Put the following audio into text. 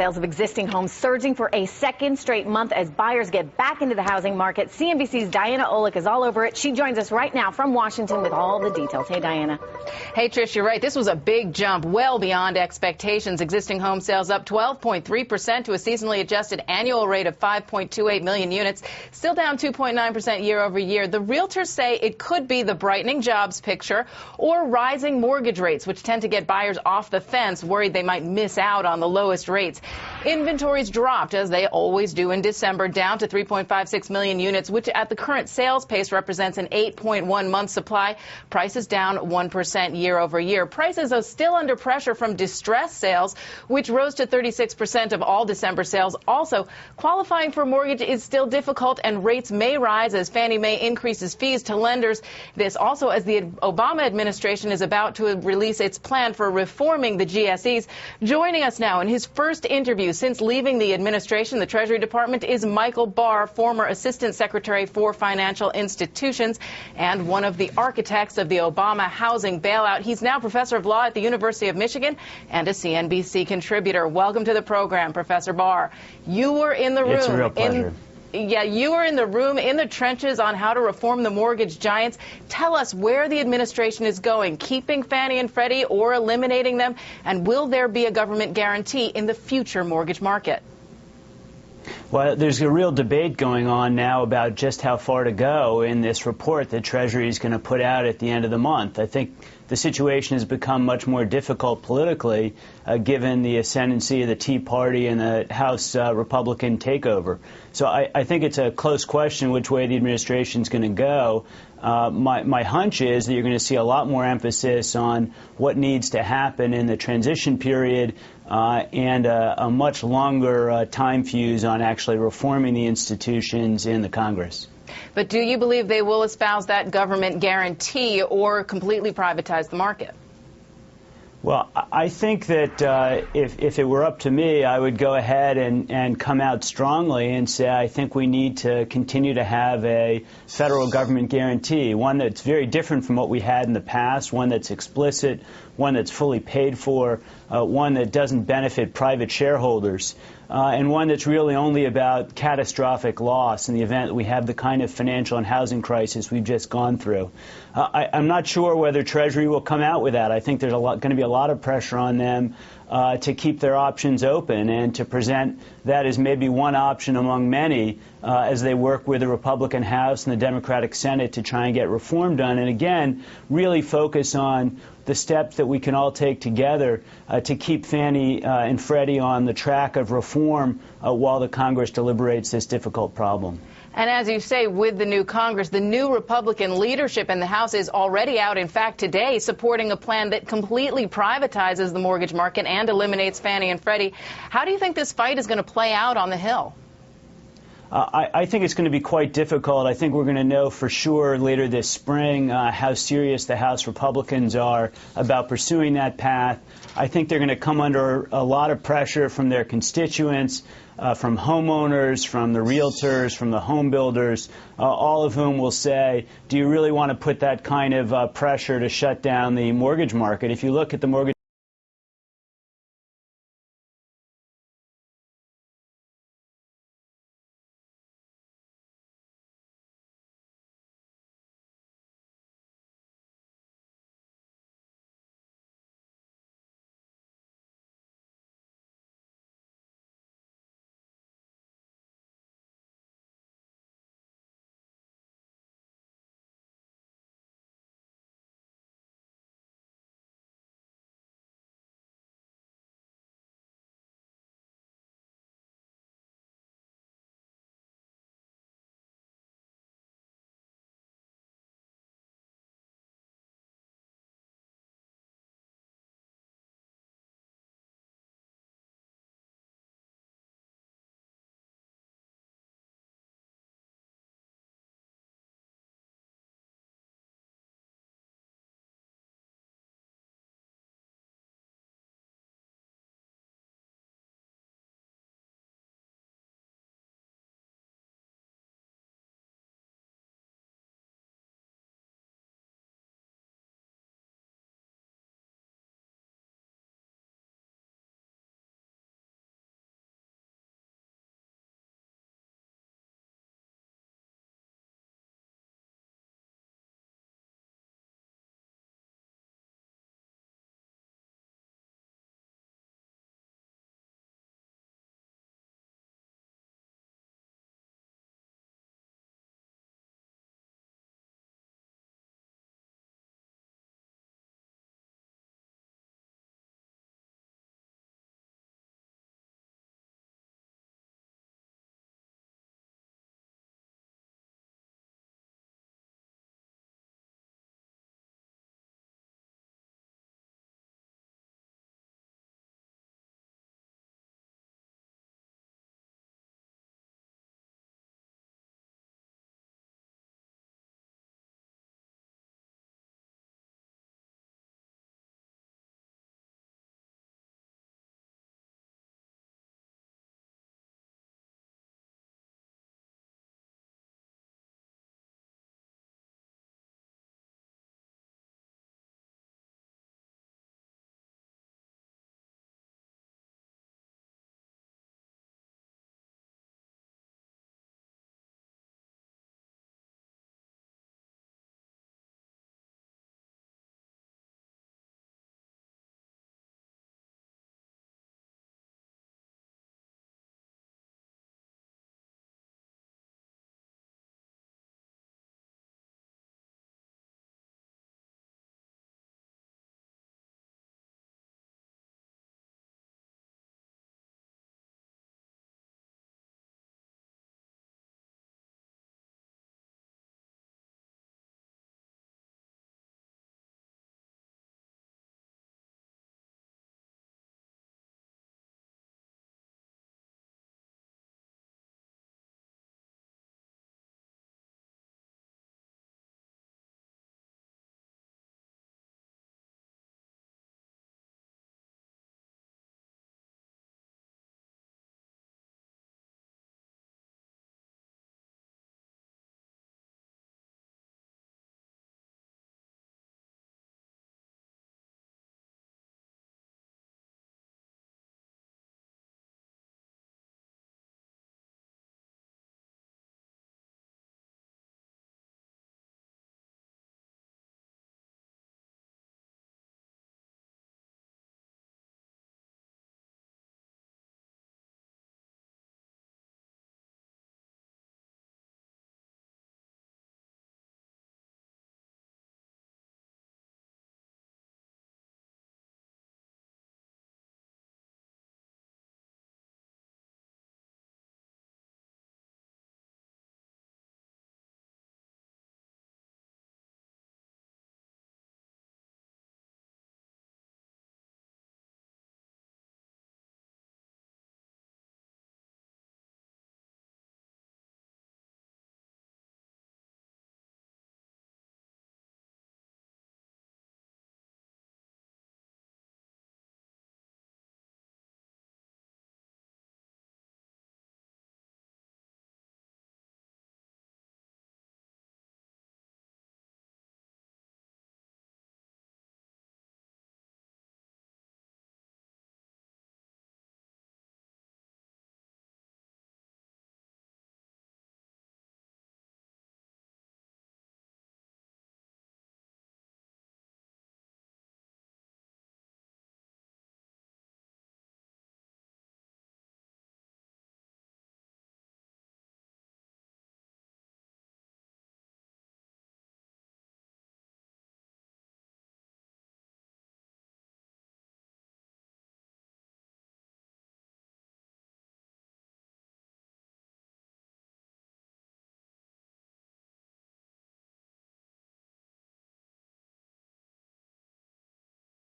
Sales of existing homes surging for a second straight month as buyers get back into the housing market. CNBC's Diana Olick is all over it. She joins us right now from Washington with all the details. Hey, Diana. Hey, Trish, you're right. This was a big jump, well beyond expectations. Existing home sales up 12.3% to a seasonally adjusted annual rate of 5.28 million units, still down 2.9% year over year. The realtors say it could be the brightening jobs picture or rising mortgage rates, which tend to get buyers off the fence, worried they might miss out on the lowest rates. Inventories dropped, as they always do in December, down to 3.56 million units, which at the current sales pace represents an 8.1 month supply. Prices down 1% year over year. Prices are still under pressure from distressed sales, which rose to 36% of all December sales. Also, qualifying for a mortgage is still difficult, and rates may rise as Fannie Mae increases fees to lenders. This also as the Obama administration is about to release its plan for reforming the GSEs. Joining us now in his first interview since leaving the administration, the Treasury Department, is Michael Barr, former Assistant Secretary for Financial Institutions and one of the architects of the Obama housing bailout. He's now professor of law at the University of Michigan and a CNBC contributor. Welcome to the program, Professor Barr. You were in the room. It's a real pleasure. You were in the room, in the trenches on how to reform the mortgage giants. Tell us where the administration is going, keeping Fannie and Freddie or eliminating them, and will there be a government guarantee in the future mortgage market? Well, there's a real debate going on now about just how far to go in this report that Treasury is going to put out at the end of the month. I think the situation has become much more difficult politically, given the ascendancy of the Tea Party and the House Republican takeover. So I think it's a close question which way the administration is going to go. My hunch is that you're going to see a lot more emphasis on what needs to happen in the transition period and a much longer time fuse on actually reforming the institutions in the Congress. But do you believe they will espouse that government guarantee or completely privatize the market? Well, I think that if it were up to me, I would go ahead and come out strongly and say I think we need to continue to have a federal government guarantee, one that's very different from what we had in the past, one that's explicit, one that's fully paid for, one that doesn't benefit private shareholders, and one that's really only about catastrophic loss in the event that we have the kind of financial and housing crisis we've just gone through. I'm not sure whether Treasury will come out with that. I think there's going to be a lot of pressure on them to keep their options open and to present that as maybe one option among many as they work with the Republican House and the Democratic Senate to try and get reform done. And again, really focus on the steps that we can all take together to keep Fannie and Freddie on the track of reform while the Congress deliberates this difficult problem. And as you say, with the new Congress, the new Republican leadership in the House is already out, in fact, today, supporting a plan that completely privatizes the mortgage market and eliminates Fannie and Freddie. How do you think this fight is going to play out on the Hill? I think it's going to be quite difficult. I think we're going to know for sure later this spring how serious the House Republicans are about pursuing that path. I think they're going to come under a lot of pressure from their constituents, from homeowners, from the realtors, from the home builders, all of whom will say, do you really want to put that kind of pressure to shut down the mortgage market? If you look at the mortgage